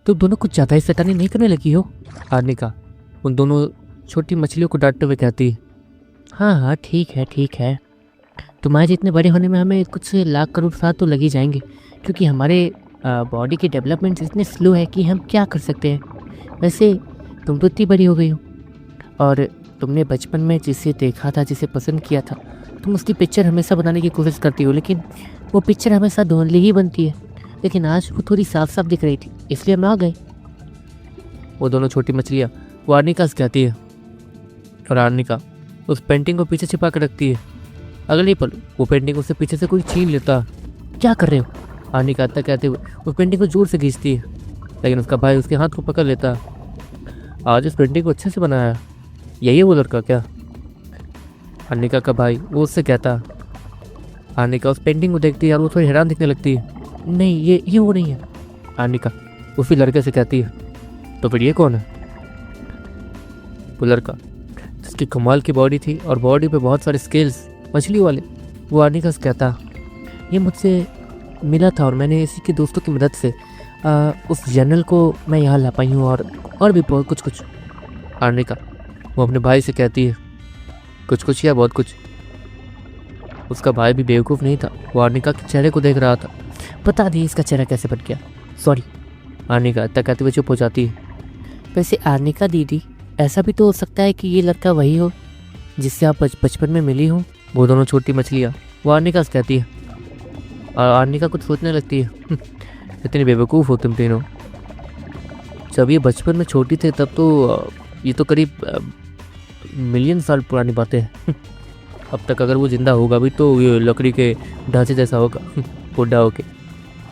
तुम दोनों कुछ ज़्यादा ही शैतानी नहीं करने लगी हो? आर्निका उन दोनों छोटी मछलियों को डांटते हुए कहती है। हाँ हाँ ठीक है। तुम्हारे जितने बड़े होने में हमें कुछ लाख करोड़ साल तो लग ही जाएंगे, क्योंकि हमारे बॉडी के डेवलपमेंट इतने स्लो है कि हम क्या कर सकते हैं। वैसे तुम तो इतनी बड़ी हो गई हो, और तुमने बचपन में जिसे देखा था, जिसे पसंद किया था, तुम उसकी पिक्चर हमेशा बनाने की कोशिश करती हो, लेकिन वो पिक्चर हमेशा धुंधली ही बनती है। लेकिन आज वो थोड़ी साफ साफ दिख रही थी, इसलिए हम आ गए। वो दोनों छोटी मछलियाँ वो आर्निका से कहती है, और आर्निका उस पेंटिंग को पीछे छिपा कर रखती है। अगले पल वो पेंटिंग उससे पीछे से कोई छीन लेता। क्या कर रहे हो? आर्निका तक कहते हुए उस पेंटिंग को जोर से खींचती है, लेकिन उसका भाई उसके हाथ को पकड़ लेता। आज इस पेंटिंग को अच्छे से बनाया, यही है वो लड़का क्या? आर्निका का भाई वो उससे कहता। आर्निका उस पेंटिंग को देखती है और वो थोड़ी हैरान दिखने लगती है। नहीं, ये वो नहीं है। आर्निका उसी लड़के से कहती है, तो फिर ये कौन है? वो लड़का जिसकी कमाल की बॉडी थी और बॉडी पे बहुत सारे स्केल्स मछली वाले, वो आर्निका से कहता, ये मुझसे मिला था और मैंने इसी के दोस्तों की मदद से उस जर्नल को मैं यहाँ ला पाई हूँ, और भी बहुत कुछ। आर्निका वो अपने भाई से कहती है, कुछ या बहुत कुछ? उसका भाई भी बेवकूफ़ नहीं था, वो आर्निका के चेहरे को देख रहा था। बता दी इसका चेहरा कैसे बन गया? सॉरी। आर्निका तक कहते हुए चुप हो जाती है। वैसे आर्निका दीदी, ऐसा भी तो हो सकता है कि ये लड़का वही हो जिससे आप बचपन में मिली हो। वो दोनों छोटी मछलियाँ वो आर्निका से कहती है, और आर्निका कुछ सोचने लगती है। इतनी बेवकूफ़ हो तुम तीनों। जब ये बचपन में छोटी थे तब तो ये तो करीब मिलियन साल पुरानी बातें हैं। अब तक अगर वो जिंदा होगा भी तो ये लकड़ी के ढांचे जैसा होगा, बुढ़ा होके।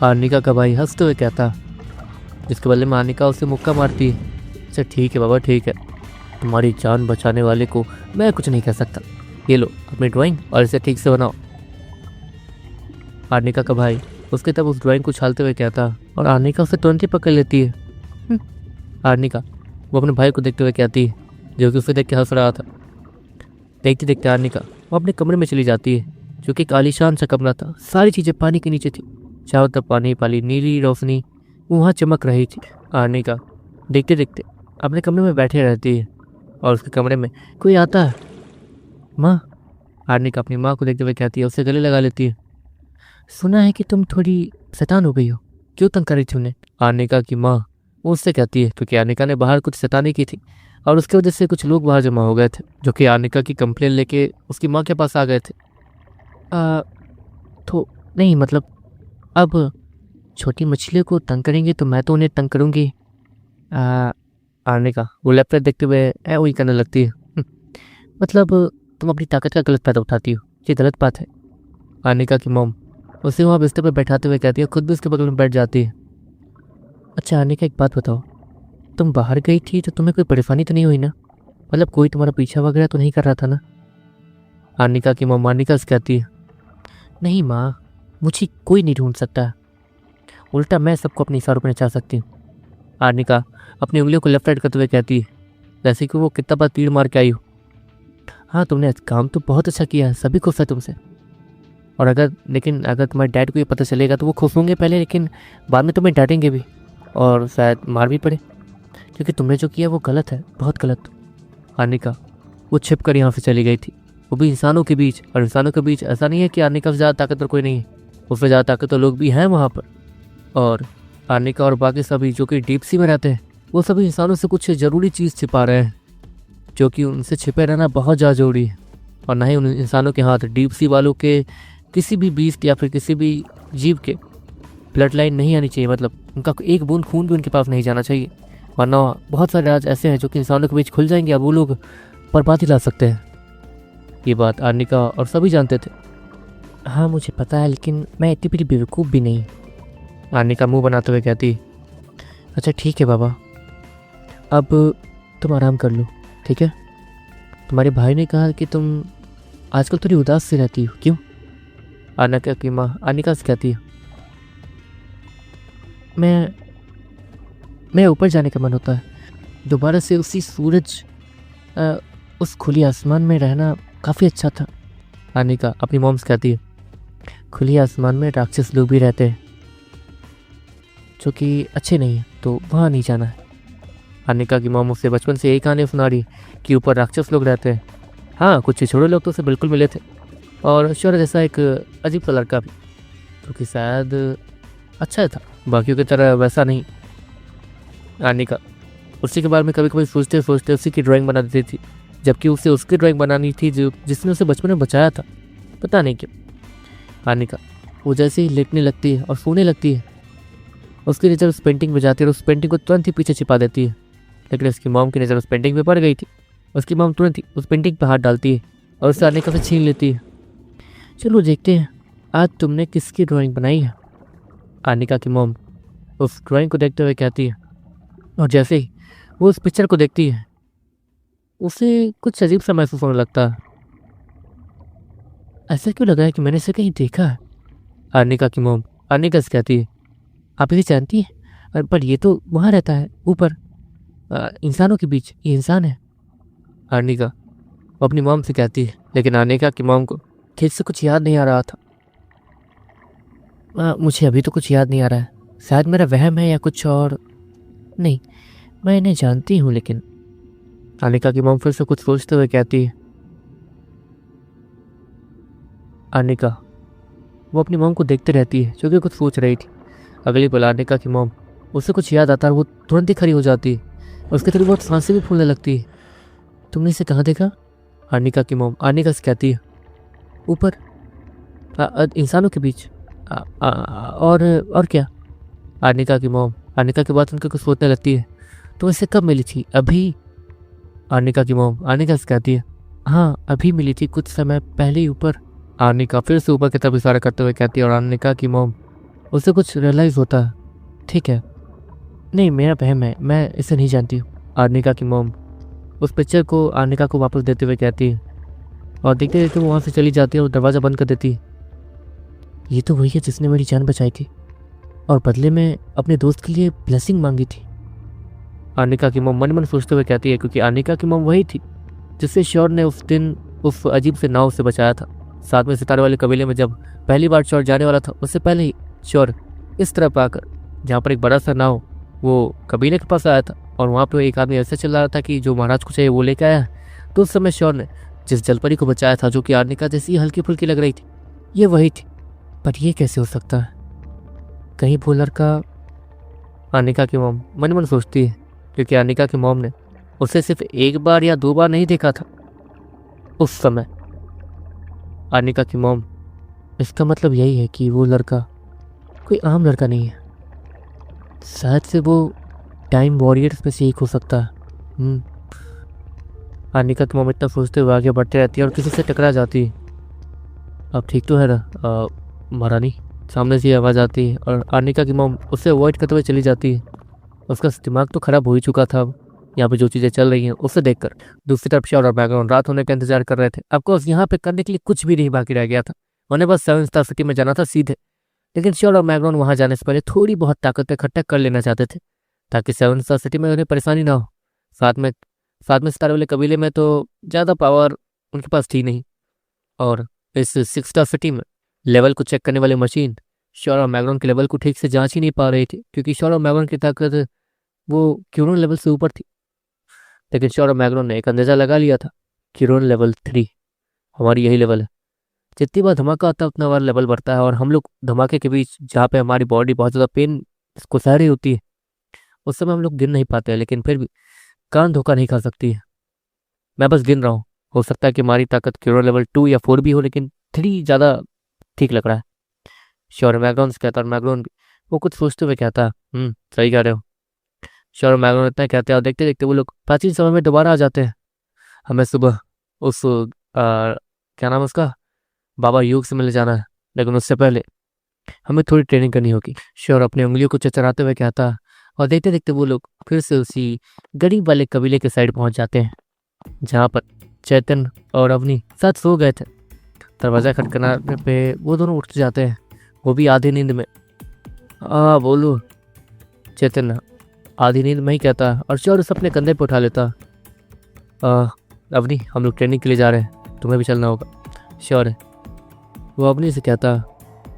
आर्निका का भाई हंसते हुए कहता, जिसके बदले में आर्निका उसे मुक्का मारती है। अच्छा ठीक है बाबा, ठीक है, तुम्हारी जान बचाने वाले को मैं कुछ नहीं कह सकता। ये लो अपनी ड्राइंग और इसे ठीक से बनाओ। आर्निका का भाई उसके तब उस ड्राइंग को उछालते हुए कहता, और आर्निका उसे तुरंत ही पकड़ लेती है। आर्निका वो अपने भाई को देखते हुए कहती है, जो कि उसे देख के हंस रहा था। देखते देखते आर्निका वो अपने कमरे में चली जाती है, जो कि एक आलीशान सा कमरा था। सारी चीज़ें पानी के नीचे थी, चारों तरफ पानी पानी, नीली रोशनी वहाँ चमक रही थी। आर्निका देखते देखते अपने कमरे में बैठे रहती है, और उसके कमरे में कोई आता है। माँ, आर्निका अपनी माँ को देखते हुए कहती है, उसे गले लगा लेती है। सुना है कि तुम थोड़ी शैतान हो गई हो, क्यों तंग कर रही थी उन्हें? आर्निका की माँ वो उससे कहती है, क्योंकि आर्निका ने बाहर कुछ शैतानी की थी और उसकी वजह से कुछ लोग बाहर जमा हो गए थे, जो कि आर्निका की कंप्लेन लेके उसकी माँ के पास आ गए थे। तो नहीं, मतलब अब छोटी मछलियों को तंग करेंगे तो मैं तो उन्हें तंग करूँगी। आर्निका वो लैपटॉप देखते हुए वही करने लगती है। मतलब तुम अपनी ताकत का गलत फायदा उठाती हो, ये गलत बात है। आर्निका की मॉम उसे वहाँ बिस्तर पर बैठाते हुए कहती है, खुद भी उसके बगल में बैठ जाती है। अच्छा आर्निका, एक बात बताओ, तुम बाहर गई थी तो तुम्हें कोई परेशानी तो नहीं हुई ना? मतलब कोई तुम्हारा पीछा वगैरह तो नहीं कर रहा था ना? आर्निका की मॉम आर्निका से कहती है, नहीं माँ, मुझे कोई नहीं ढूंढ सकता, उल्टा मैं सबको अपने इशारों पर नचा सकती हूँ। आर्निका अपनी उंगलियों को लेफ्ट राइट करते हुए कहती है, जैसे कि वो कितना बार तीर मार के आई हो। हाँ, तुमने काम तो बहुत अच्छा किया है, सभी खुश है तुमसे। और लेकिन अगर तुम्हारे डैड को ये पता चलेगा तो वो खुश होंगे पहले, लेकिन बाद में तुम्हें डांटेंगे भी और शायद मार भी पड़े, क्योंकि तुमने जो किया वो गलत है, बहुत गलत। आर्निका वो छिप कर यहाँ से चली गई थी, वो भी इंसानों के बीच। और इंसानों के बीच ऐसा नहीं है कि आर्निका से ज़्यादा ताकतवर कोई नहीं है, उससे ज़्यादा ताकतवर लोग भी हैं वहाँ पर। और आर्निका और बाकी सभी जो कि डीप सी में रहते हैं, वो सभी इंसानों से कुछ ज़रूरी चीज़ छिपा रहे हैं, जो कि उनसे छिपे रहना बहुत ज़्यादा ज़रूरी है। और ना ही उन इंसानों के हाथ डीप सी वालों के किसी भी बीस्ट या फिर किसी भी जीव के ब्लड लाइन नहीं आनी चाहिए, मतलब उनका एक बूंद खून भी उनके पास नहीं जाना चाहिए, वरना बहुत सारे राज ऐसे हैं जो कि इंसानों के बीच खुल जाएंगे और वो लोग बर्बादी ला सकते हैं। ये बात आर्निका और सभी जानते थे। हाँ मुझे पता है, लेकिन मैं इतनी बड़ी बेवकूफ़ भी नहीं। आर्निका मुंह बनाते हुए कहती, अच्छा ठीक है बाबा, अब तुम आराम कर लो, ठीक है? तुम्हारे भाई ने कहा कि तुम आजकल थोड़ी उदास सी रहती हो, क्यों? आर्निका की माँ आर्निका से कहती है, मैं ऊपर जाने का मन होता है, दोबारा से उसी सूरज उस खुली आसमान में रहना काफ़ी अच्छा था। आर्निका अपनी मॉम से कहती है, खुली आसमान में राक्षस लोग भी रहते हैं, जो कि अच्छे नहीं हैं, तो वहाँ नहीं जाना है। अनिका की मॉम उससे बचपन से यही कहानी सुना रही कि ऊपर राक्षस लोग रहते हैं। हाँ, कुछ छिछोरे लोग तो उसे बिल्कुल मिले थे, और शौर्य जैसा एक अजीब सा लड़का भी, जो कि शायद अच्छा था, बाकियों की तरह वैसा नहीं। अनिका उसी के बारे में कभी कभी सोचते सोचते उसी की ड्राइंग बना देती थी, जबकि उसे उसकी ड्राइंग बनानी थी जो जिसने उसे बचपन में बचाया था। पता नहीं क्यों अनिका वो जैसे ही लेटने लगती है और सोने लगती है, उसकी नज़र उस पेंटिंग पे जाती है और उस पेंटिंग को तुरंत ही पीछे छिपा देती है। लेकिन उसकी मॉम की नज़र उस पेंटिंग पे पड़ गई थी। उसकी मॉम तुरंत ही उस पेंटिंग पे हाथ डालती है और उसे अनिका से छीन लेती है। चलो देखते हैं आज तुमने किसकी ड्राइंग बनाई है, अनिका की मॉम उस ड्राइंग को देखते हुए कहती है। और जैसे ही वो उस पिक्चर को देखती है, उसे कुछ अजीब सा महसूस होने लगता है। ऐसा क्यों लग रहा है कि मैंने इसे कहीं देखा है, अनिका की मॉम अनिका से कहती है। आप इसे जानती हैं? पर ये तो वहाँ रहता है ऊपर, इंसानों के बीच, ये इंसान है, अनिका वो अपनी मॉम से कहती है। लेकिन अनिका की मॉम को ठीक से कुछ याद नहीं आ रहा था। मुझे अभी तो कुछ याद नहीं आ रहा है, शायद मेरा वहम है या कुछ और। नहीं, मैं इन्हें जानती हूँ। लेकिन अनिका की मॉम फिर से कुछ सोचते हुए कहती है। अनिका वो अपनी मॉम को देखते रहती है, जो कि कुछ सोच रही थी। अगली पल अनिका की मॉम उससे कुछ याद आता है, वो तुरंत ही खड़ी हो जाती है, उसके थोड़ी बहुत सांसें भी फूलने लगती है। तुमने इसे कहाँ देखा, अनिका की मॉम अनिका से कहती है। ऊपर, इंसानों के बीच। और क्या, अनिका की मॉम अनिका की बात सुनकर कुछ सोचने लगती है। तुम इससे कब मिली थी, अभी, अनिका की मॉम अनिका से कहती है। हाँ, अभी मिली थी, कुछ समय पहले ही ऊपर, अनिका फिर से ऊपर की तरफ इशारा करते हुए कहती है। और अनिका की मॉम उसे कुछ रियलाइज़ होता है। ठीक है, नहीं मेरा वहम है, मैं इसे नहीं जानती हूँ, अनिका की मॉम उस पिक्चर को अनिका को वापस देते हुए कहती है। और देखते देखते वो वहाँ से चली जाती है और दरवाज़ा बंद कर देती है। ये तो वही है जिसने मेरी जान बचाई थी और बदले में अपने दोस्त के लिए ब्लेसिंग मांगी थी, अनिका की मॉम मन मन सोचते हुए कहती है। क्योंकि अनिका की मॉम वही थी जिससे शौर ने उस दिन उस अजीब से नाव से बचाया था। साथ में सितारे वाले कबीले में जब पहली बार शौर जाने वाला था, उससे पहले ही शौर इस तरफ आकर, जहाँ पर एक बड़ा सा नाव वो कबीले के पास आया था, और वहाँ पे एक आदमी ऐसे चिल्ला रहा था कि जो महाराज को चाहिए वो लेके आया। तो उस समय शौर ने जिस जलपरी को बचाया था, जो कि अनिका जैसी हल्की फुल्की लग रही थी, ये वही थी। पर ये कैसे हो सकता है, कहीं वो लड़का, अनिका की मॉम मन मन सोचती है। क्योंकि अनिका की मॉम ने उसे सिर्फ एक बार या 2 बार नहीं देखा था उस समय। अनिका की मॉम, इसका मतलब यही है कि वो लड़का कोई आम लड़का नहीं है, शायद से वो टाइम वॉरियर्स में से एक हो सकता है। अनिका की मॉम इतना सोचते हुए आगे बढ़ते रहती है और किसी से टकरा जाती है। अब ठीक तो है ना महारानी, सामने से आवाज़ आती है और अनिका की मॉम उससे अवॉइड करते हुए चली जाती है। उसका दिमाग तो खराब हो ही चुका था। यहाँ पे जो चीज़ें चल रही हैं उसे देखकर दूसरी तरफ शौर और बैकग्राउंड रात होने का इंतजार कर रहे थे। ऑफकोर्स यहाँ पे करने के लिए कुछ भी नहीं बाकी रह गया था, उन्हें बस 7 स्टार सिटी में जाना था सीधे। लेकिन शौर और बैकग्राउंड वहाँ जाने से पहले थोड़ी बहुत ताकत इकट्ठा कर लेना चाहते थे, ताकि 7 स्टार सिटी में उन्हें परेशानी ना हो। साथ में सितारे वाले कबीले में तो ज़्यादा पावर उनके पास थी नहीं, और इस 6 स्टार सिटी में लेवल को चेक करने वाली मशीन शौर और बैकग्राउंड के लेवल को ठीक से जांच ही नहीं पा रही थी, क्योंकि शौर और बैकग्राउंड की ताकत वो क्यूरोन लेवल से ऊपर थी। लेकिन शौर और बैकग्राउंड ने एक अंदाजा लगा लिया था, क्यूरोन लेवल 3 हमारी यही लेवल है। जितनी बार धमाका आता है उतना बार लेवल बढ़ता है, और हम लोग धमाके के बीच जहाँ पे हमारी बॉडी बहुत ज़्यादा पेन को सह रही होती है, उस समय हम लोग गिन नहीं पाते हैं। लेकिन फिर भी कान धोखा नहीं खा सकती है। मैं बस गिन रहा हूँ, हो सकता है कि हमारी ताकत क्यूरोन लेवल 2 या 4 भी हो, लेकिन 3 ज़्यादा ठीक लग रहा है। शौर बैकग्राउंड से कहता है, और बैकग्राउंड भी वो कुछ सोचते हुए कहता है, सही कह रहे हो। शौर मैग्नोन इतना कहते हैं, और देखते देखते वो लोग प्राचीन समय में दोबारा आ जाते हैं। हमें सुबह उस क्या नाम है उसका, बाबा यूग से मिलने जाना है, लेकिन उससे पहले हमें थोड़ी ट्रेनिंग करनी होगी। शौर अपनी उंगलियों को चचराते हुए कहता है, और देखते देखते वो लोग फिर से उसी गरीब वाले कबीले के साइड पहुंच जाते हैं, जहाँ पर चैतन्य और अवनी साथ सो गए थे। दरवाज़ा खटखटाने पे वो दोनों उठ जाते हैं, वो भी आधी नींद में। बोलो, चैतन्य आधी नींद में ही कहता है, और शौर उसे अपने कंधे पर उठा लेता। अवनी, हम लोग ट्रेनिंग के लिए जा रहे हैं, तुम्हें भी चलना होगा। शौर वो अवनी से कहता,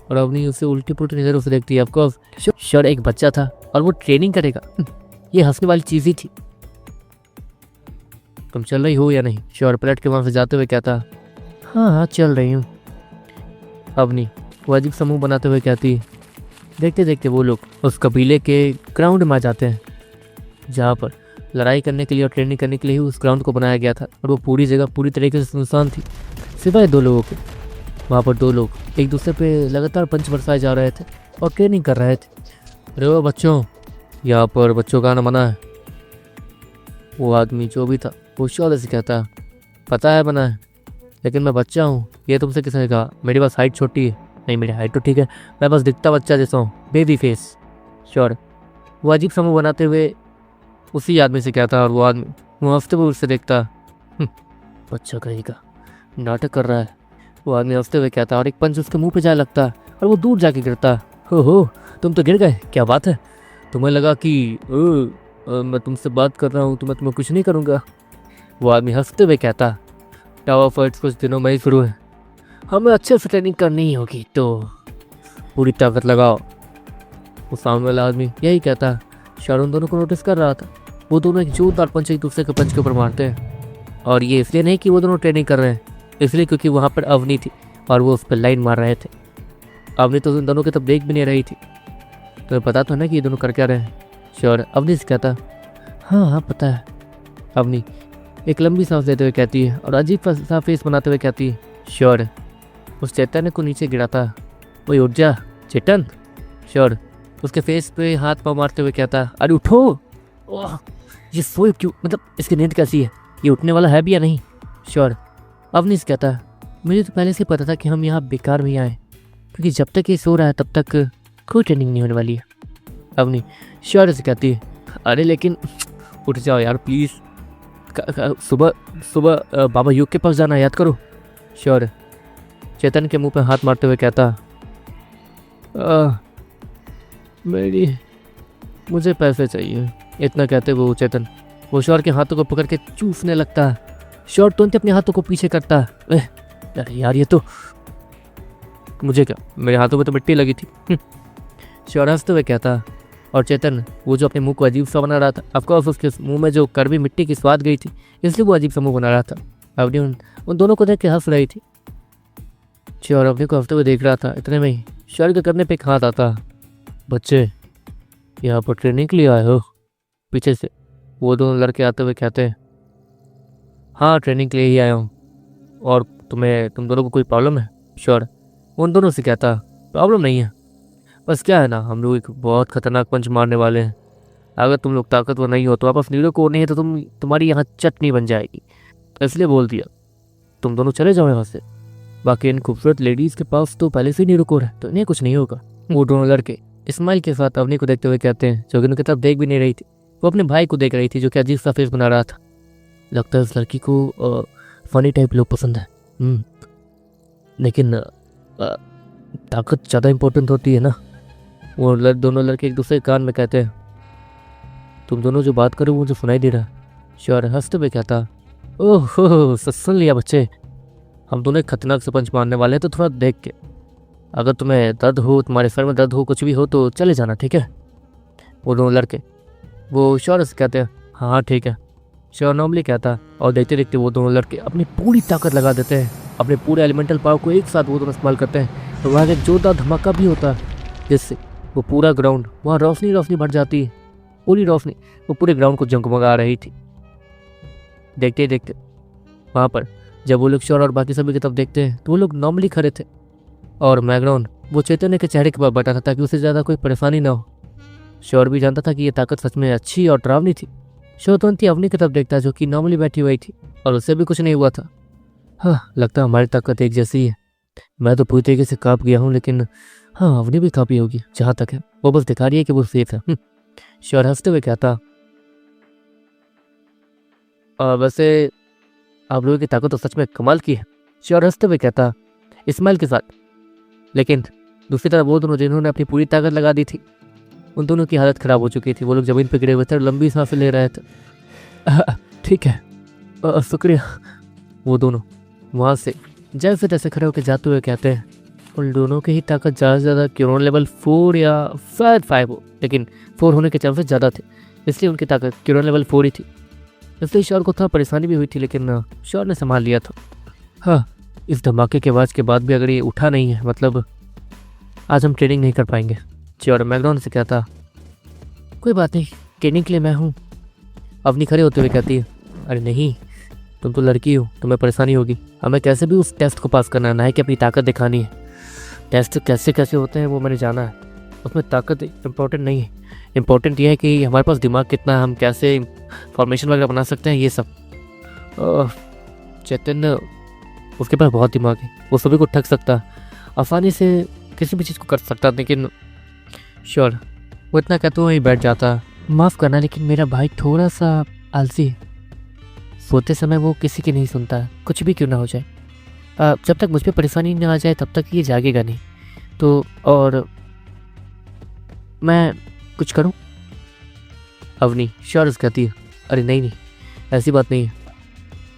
और अवनी उसे उल्टी पुल्टी नजर उसे देखती है। ऑफकोर्स श्योर एक बच्चा था और वो ट्रेनिंग करेगा, ये हंसने वाली चीज़ ही थी। तुम चल रही हो या नहीं? श्योर पलट के वहाँ से जाते हुए कहता, हाँ हाँ चल रही हूँ। अवनी वो अजीब समूह बनाते हुए कहती। देखते देखते वो लोग उस कबीले के ग्राउंड में आ जाते हैं, जहाँ पर लड़ाई करने के लिए और ट्रेनिंग करने के लिए ही उस ग्राउंड को बनाया गया था। और वो पूरी जगह पूरी तरीके से सुनसान थी, सिवाय 2 लोगों के। वहाँ पर 2 लोग एक दूसरे पे लगातार पंच बरसाए जा रहे थे और ट्रेनिंग कर रहे थे। अरे वो बच्चों, यहाँ पर बच्चों का आना मना है। वो आदमी जो भी था वो शौर्य से कहता, पता है मना है, लेकिन मैं बच्चा हूँ। ये तुमसे किसने कहा? मेरी पास हाइट छोटी है। नहीं, मेरी हाइट तो ठीक है, मैं बस दिखता बच्चा जैसा हूँ, बेबी फेस। श्योर वो अजीब समूह बनाते हुए उसी आदमी से कहता, और वो आदमी वो हंसते हुए उससे देखता। बच्चा कहेगा, नाटक कर रहा है। वो आदमी हंसते हुए कहता और एक पंच उसके मुंह पे जाए लगता और वो दूर जाके गिरता। हो तुम तो गिर गए, क्या बात है? तुम्हें लगा कि मैं तुमसे बात कर रहा हूँ तो मैं तुम्हें कुछ नहीं करूँगा। वो आदमी हंसते हुए कहता, टावर फाइट्स कुछ दिनों में ही शुरू है, हमें अच्छे से ट्रेनिंग करनी ही होगी, तो पूरी ताकत लगाओ। वो सामने वाला आदमी यही कहता। शायद उन दोनों को नोटिस कर रहा था। वो दोनों एक जोरदार पंच एक दूसरे के पंच के ऊपर मारते हैं, और ये इसलिए नहीं कि वो दोनों ट्रेनिंग कर रहे हैं, इसलिए क्योंकि वहाँ पर अवनी थी और वो उस पर लाइन मार रहे थे। अवनी तो उन दोनों की तरफ देख भी नहीं रही थी। तो पता तो है ना कि ये दोनों कर क्या रहे हैं? श्योर अवनी से कहता, हाँ हाँ पता है। अवनी एक लंबी सांस लेते हुए कहती है और अजीब सा फेस बनाते हुए कहती है, श्योर उस चैतन्य को नीचे गिरा था, वही उठ जा चेतन। श्योर उसके फेस पे हाथ पाँव मारते हुए कहता, अरे उठो। ओह ये सोए क्यों, मतलब इसकी नींद कैसी है, ये उठने वाला है भी या नहीं? श्योर अवनी से कहता, मुझे तो पहले से पता था कि हम यहाँ बेकार में आए, क्योंकि जब तक ये सो रहा है तब तक कोई ट्रेनिंग नहीं होने वाली है। अवनी श्योर से कहती है, अरे लेकिन उठ जाओ यार प्लीज़, सुबह सुबह बाबा योग के पास जाना याद करो। श्योर चेतन के मुंह पे हाथ मारते हुए कहता, मुझे पैसे चाहिए। इतना कहते वो चेतन वो श्योर के हाथों को पकड़ के चूसने लगता है। श्योर तुरंत अपने हाथों को पीछे करता। अरे यार ये तो मुझे क्या, मेरे हाथों में तो मिट्टी लगी थी। श्योर हंसते हुए कहता, और चेतन वो जो अपने मुंह को अजीब सा बना रहा था, ऑफकोर्स उसके मुंह में जो कड़वी मिट्टी की स्वाद गई थी, इसलिए वो अजीब सा मुंह बना रहा था। अवनी उन दोनों को देख के हंस रही थी। श्योर अवनी को हंसते हुए देख रहा था। इतने में ही श्योर के करने पे एक हाथ आता। बच्चे यहाँ पर ट्रेनिंग के लिए आए हो? पीछे से वो दोनों लड़के आते हुए कहते हैं, हाँ ट्रेनिंग के लिए ही आया हूँ। और तुम दोनों को कोई प्रॉब्लम है? श्योर उन दोनों से कहता, प्रॉब्लम नहीं है, बस क्या है ना, हम लोग एक बहुत खतरनाक पंच मारने वाले हैं। अगर तुम लोग ताकतवर नहीं हो तो आपस नीरो को नहीं है तो तुम्हारी यहाँ चटनी बन जाएगी, इसलिए बोल दिया तुम दोनों चले जाओ यहाँ से। बाकी इन खूबसूरत लेडीज़ के पास तो पहले से ही नीरो कोर है, तो इन्हें कुछ नहीं होगा। वो दोनों लड़के स्माइल के साथ अवनी को देखते हुए कहते हैं, जो कि उनकी तरफ देख भी नहीं रही थी। वो अपने भाई को देख रही थी जो कि अजीब सा फेस बना रहा था। लगता है इस लड़की को फनी टाइप लोग पसंद है। लेकिन ताकत ज़्यादा इम्पोर्टेंट होती है ना। वो दोनों लड़के एक दूसरे के कान में कहते हैं, तुम दोनों जो बात करो मुझे सुनाई दे रहा। श्योर हंसते हुए कहता, ओह हो सुन लिया बच्चे, हम दोनों एक खतरनाक से पंच मारने वाले हैं, तो थोड़ा देख के, अगर तुम्हें दर्द हो, तुम्हारे सर में दर्द हो, कुछ भी हो तो चले जाना, ठीक है? वो दोनों लड़के वो श्योर से कहते हैं, हाँ ठीक है। श्योर नॉर्मली कहता, और देखते देखते वो दोनों लड़के अपनी पूरी ताकत लगा देते हैं। अपने पूरे एलिमेंटल पावर को एक साथ वो दोनों इस्तेमाल करते हैं। तो वहाँ एक जोरदार धमाका भी होता है, जिससे वो पूरा ग्राउंड वहाँ रोशनी भर जाती है। पूरी रोशनी वो पूरे ग्राउंड को जगमगा रही थी। देखते ही देखते वहाँ पर जब वो लोग श्योर और बाकी सभी की तरफ देखते हैं तो वो लोग नॉर्मली खड़े थे, और बैकग्राउंड वो चैतन्य के चेहरे के पास बैठा था ताकि उसे ज़्यादा कोई परेशानी ना हो। श्योर भी जानता था कि ये ताकत सच में अच्छी और डरावनी थी। श्योर तुरंत ही अवनी की तरफ देखता जो कि नॉर्मली बैठी हुई थी, और उससे भी कुछ नहीं हुआ था। हाँ लगता है हमारी ताकत एक जैसी है। मैं तो पूरी तरीके से काँप गया हूँ, लेकिन हाँ अवनी भी काँपी होगी। जहाँ तक है वो बस दिखा रही है कि वो सेफ है। श्योर हंसते हुए कहता, वैसे आप लोगों की ताकत तो सच में कमाल की है। श्योर हंसते हुए कहता इस्माइल के साथ। लेकिन दूसरी तरफ वो दोनों जिन्होंने अपनी पूरी ताकत लगा दी थी, उन दोनों की हालत ख़राब हो चुकी थी। वो लोग ज़मीन पर गिरे हुए थे और लंबी सांसें ले रहे थे। ठीक है शुक्रिया। वो दोनों वहाँ से जैसे तैसे खड़े होकर जाते हुए कहते हैं, उन दोनों की ही ताकत ज़्यादा से ज़्यादा क्यूरोन लेवल 4 या शायद 5 हो, लेकिन 4 होने के चांसेस ज़्यादा थे, इसलिए उनकी ताकत क्यूरोन लेवल 4 ही थी। इसलिए शौर को थोड़ा परेशानी भी हुई थी, लेकिन शौर ने संभाल लिया था। हाँ, इस धमाके के आवाज़ के बाद भी अगर ये उठा नहीं है, मतलब आज हम ट्रेनिंग नहीं कर पाएंगे। और मैकडॉन से कहता, कोई बात नहीं, ट्रेनिंग के लिए मैं हूँ। अवनी खड़े होते हुए कहती है, अरे नहीं, तुम तो लड़की हो, तुम्हें परेशानी होगी। हमें कैसे भी उस टेस्ट को पास करना है, ना है कि अपनी ताकत दिखानी है। टेस्ट कैसे कैसे होते हैं वो मैंने जाना है, उसमें ताकत इम्पोर्टेंट नहीं है। इम्पोर्टेंट ये है कि हमारे पास दिमाग कितना है, हम कैसे फॉर्मेशन वगैरह बना सकते हैं, ये सब। चैतन्य, उसके पास बहुत दिमाग है, वो सभी को ठग सकता है, आसानी से किसी भी चीज़ को कर सकता है। लेकिन श्योर, वो इतना कहते हुए ही बैठ जाता। माफ़ करना, लेकिन मेरा भाई थोड़ा सा आलसी है। सोते समय वो किसी की नहीं सुनता, कुछ भी क्यों ना हो जाए। जब तक मुझ पर परेशानी न आ जाए तब तक ये जागेगा नहीं। तो और मैं कुछ करूं? अवनी श्योर कहती है, अरे नहीं नहीं, ऐसी बात नहीं है,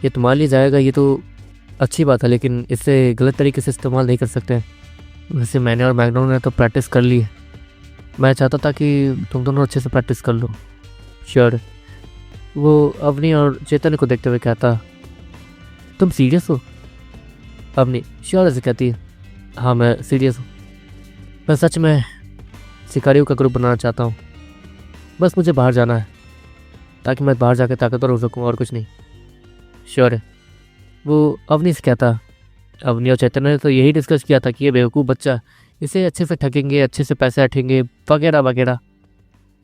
ये तुम्हारे लिए जाएगा, ये तो अच्छी बात है, लेकिन इसे गलत तरीके से इस्तेमाल नहीं कर सकते हैं। वैसे मैंने और मैकडॉनल्ड ने तो प्रैक्टिस कर ली है, मैं चाहता था कि तुम दोनों अच्छे से प्रैक्टिस कर लो। श्योर, वो अवनी और चेतन को देखते हुए कहता, तुम सीरियस हो? अवनी श्योर से कहती है, हाँ मैं सीरियस हूँ, मैं सच में शिकारियों का ग्रुप बनाना चाहता हूँ। बस मुझे बाहर जाना है ताकि मैं बाहर जाकर ताकतवर हो सकूँ, और कुछ नहीं। श्योर है, वो अवनी से कहता। अवनी और चैतन्य ने तो यही डिस्कस किया था कि ये बेवकूफ़ बच्चा, इसे अच्छे से ठगेंगे, अच्छे से पैसे हटेंगे वगैरह वगैरह,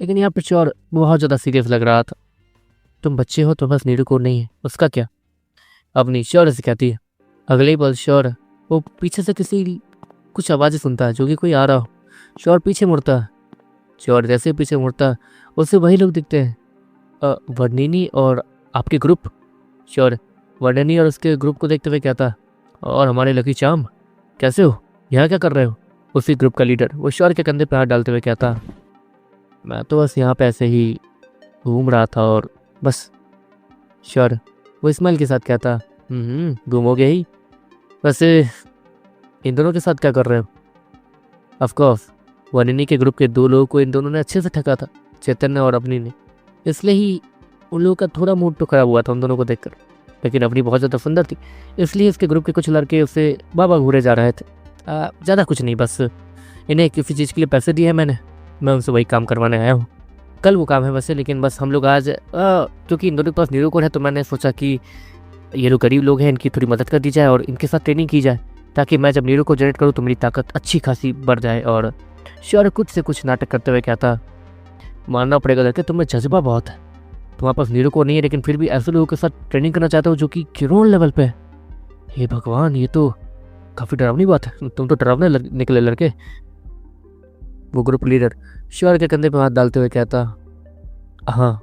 लेकिन यहाँ पर श्योर बहुत ज़्यादा सीरियस लग रहा था। तुम बच्चे हो तो बस नीरू को नहीं है, उसका क्या? अवनी श्योर से कहती है। अगले ही पल श्योर वो पीछे से कुछ आवाज़ें सुनता है, जो कि कोई आ रहा हो। श्योर पीछे मुड़ता है। श्योर जैसे ही पीछे मुड़ता है उसे वही लोग दिखते हैं, वर्णिनी और आपके ग्रुप। श्योर वर्णिनी और उसके ग्रुप को देखते हुए कहता, और हमारे लकी चाम, कैसे हो, यहाँ क्या कर रहे हो? उसी ग्रुप का लीडर वो श्योर के कंधे पर हाथ डालते हुए कहता, मैं तो बस यहाँ पे ऐसे ही घूम रहा था और बस। श्योर वो स्माइल के साथ कहता, घूमोगे ही, वैसे इन दोनों के साथ क्या कर रहे हो? ऑफकोर्स वर्णिनी के ग्रुप के 2 लोगों को इन दोनों ने अच्छे से ठगा था, चैतन्य और अवनी ने, इसलिए ही उन लोगों का थोड़ा मूड तो खराब हुआ था उन दोनों को देखकर। लेकिन अवनी बहुत ज़्यादा सुंदर थी, इसलिए इसके ग्रुप के कुछ लड़के उससे बाबा घूरे जा रहे थे। ज़्यादा कुछ नहीं, बस इन्हें किसी चीज़ के लिए पैसे दिए हैं मैंने, मैं उनसे वही काम करवाने आया हूँ। कल वो काम है वैसे, लेकिन बस हम लोग आज क्योंकि इन दोनों के पास नीरू कोड है, तो मैंने सोचा कि ये लोग गरीब लोग हैं, इनकी थोड़ी मदद कर दी जाए और इनके साथ ट्रेनिंग की जाए, ताकि मैं जब नीरू को जनरेट करूँ तो मेरी ताकत अच्छी खासी बढ़ जाए। और श्योर कुछ से कुछ नाटक करते हुए कहता, मानना पड़ेगा लड़के, तुम्हें जज्बा बहुत है, तुम्हारे पास नीरू को नहीं है, लेकिन फिर भी ऐसे लोगों के साथ ट्रेनिंग करना चाहते हो जो कि क्यूरोन लेवल पे है। हे भगवान, ये तो काफ़ी डरावनी बात है, तुम तो डरावने निकले लड़के। वो ग्रुप लीडर श्योर के कंधे पर हाथ डालते हुए कहता, हाँ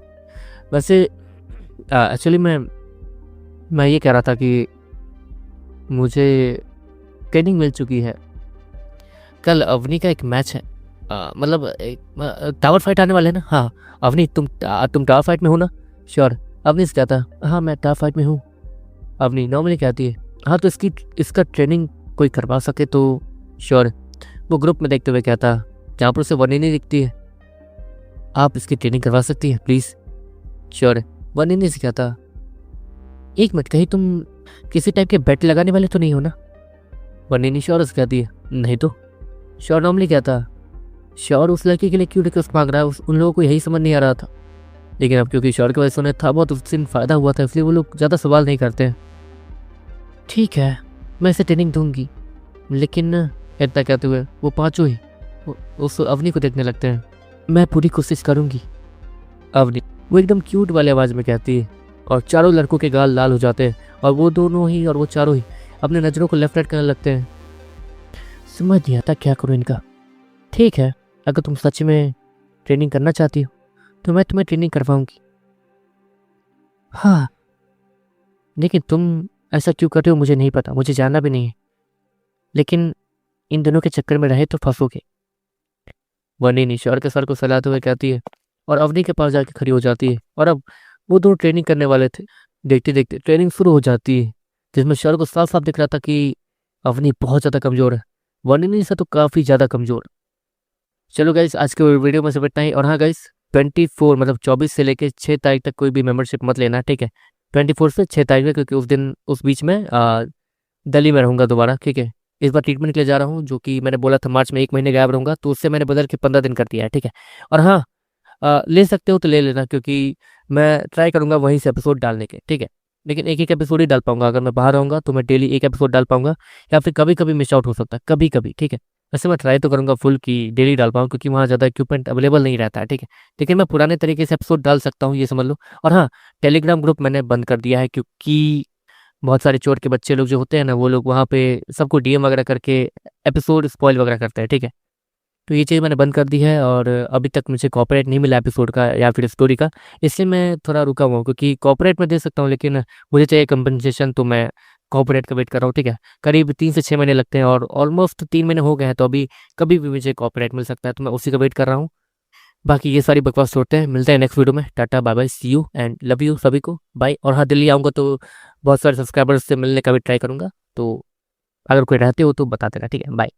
वैसे एक्चुअली मैं ये कह रहा था कि मुझे ट्रेनिंग मिल चुकी है। कल अवनी का एक मैच है, मतलब टावर फाइट आने वाले हैं ना। हाँ अवनी, तुम टावर फाइट में हो ना? श्योर अवनी से कहता, हाँ मैं टावर फाइट में हूँ। अवनी नॉर्मली कहती है, हाँ तो इसका ट्रेनिंग कोई करवा सके तो। श्योर वो ग्रुप में देखते हुए कहता, जहाँ पर उसे वर्णिनी दिखती है, आप इसकी ट्रेनिंग करवा सकती हैं प्लीज़। श्योर वर्णिनी से कहता, एक मिनट, कहीं तुम किसी टाइप के बेट लगाने वाले तो नहीं हो ना? वर्णिनी श्योर से कहती है, नहीं तो। श्योर नॉर्मली कहता, श्योर उस लड़की के लिए क्यों रिक्वेस्ट मांग रहा है, उन लोगों को यही समझ नहीं आ रहा था, लेकिन अब क्योंकि श्योर की वजह से उन्हें था बहुत उस दिन फ़ायदा हुआ था, इसलिए वो लोग ज़्यादा सवाल नहीं करते हैं। ठीक है, मैं इसे ट्रेनिंग दूंगी, लेकिन इतना कहते हुए वो पाँचों ही उस अवनी को देखने लगते हैं। मैं पूरी कोशिश करूंगी। अवनी वो एकदम क्यूट वाली आवाज़ में कहती है, और चारों लड़कों के गाल लाल हो जाते हैं, और वो दोनों ही और वो चारों ही अपने नज़रों को लेफ्ट राइट करने लगते हैं। समझ नहीं आता क्या करूँ इनका। ठीक है, अगर तुम सच में ट्रेनिंग करना चाहती हो तो मैं तुम्हें ट्रेनिंग करवाऊंगी। हाँ, लेकिन तुम ऐसा क्यों कर रहे हो मुझे नहीं पता, मुझे जानना भी नहीं है, लेकिन इन दोनों के चक्कर में रहे तो फंसोगे। वर्णिनी श्योर के सर को सहलाते हुए कहती है, और अवनी के पास जाके खड़ी हो जाती है। और अब वो दोनों ट्रेनिंग करने वाले थे, देखते देखते ट्रेनिंग शुरू हो जाती है, जिसमें श्योर को साफ साफ दिख रहा था कि अवनी बहुत ज़्यादा कमज़ोर है, वर्णिनी से तो काफ़ी ज़्यादा कमज़ोर। चलो गाइस, आज के वीडियो में सिर्फ इतना ही। और हाँ गाइस, 24 मतलब 24 से लेके 6 तारीख तक कोई भी मेंबरशिप मत लेना, ठीक है। 24 से 6 तारीख तक, क्योंकि उस दिन उस बीच में दिल्ली में रहूँगा दोबारा, ठीक है। इस बार ट्रीटमेंट के लिए जा रहा हूँ, जो कि मैंने बोला था मार्च में 1 महीने गायब रहूँगा, तो उससे मैंने बदल के 15 दिन कर दिया है, ठीक है। और हाँ, ले सकते हो तो ले लेना, क्योंकि मैं ट्राई करूँगा वहीं से एपिसोड डालने के, ठीक है। लेकिन एक एक एपिसोड ही डाल पाऊंगा। अगर मैं बाहर रहूँगा तो मैं डेली एक एपिसोड डाल पाऊंगा, या फिर कभी कभी मिस आउट हो सकता है, कभी कभी, ठीक है। वैसे मैं ट्राई तो करूँगा फुल की डेली डाल पाऊँ, क्योंकि वहाँ ज़्यादा इक्विपमेंट अवेलेबल नहीं रहता है, ठीक है। लेकिन मैं पुराने तरीके से एपिसोड डाल सकता हूँ, ये समझ लो। और हाँ, टेलीग्राम ग्रुप मैंने बंद कर दिया है, क्योंकि बहुत सारे चोर के बच्चे लोग जो होते हैं ना, वो लोग वहाँ पे सबको डीएम वगैरह करके एपिसोड स्पॉइल वगैरह करते हैं, ठीक है। तो ये चीज़ मैंने बंद कर दी है, और अभी तक मुझे कॉपीराइट नहीं मिला एपिसोड का या फिर स्टोरी का, इसलिए मैं थोड़ा रुका हुआ हूँ। क्योंकि कॉपीराइट मैं दे सकता हूँ, लेकिन मुझे चाहिए कंपनसेशन, तो मैं कॉपीराइट का वेट कर रहा हूँ, ठीक है। करीब 3 से 6 महीने लगते हैं, और ऑलमोस्ट 3 महीने हो गए हैं, तो अभी कभी भी मुझे कॉपीराइट मिल सकता है, तो मैं उसी का वेट कर रहा हूँ। बाकी ये सारी बकवास छोड़ते हैं, मिलते हैं नेक्स्ट वीडियो में। Tata bye bye, see you and love you सभी को, बाय। और हाँ, दिल्ली आऊँगा तो बहुत सारे सब्सक्राइबर्स से मिलने का भी ट्राई करूँगा, तो अगर कोई रहते हो तो बता देना, ठीक है। बाय।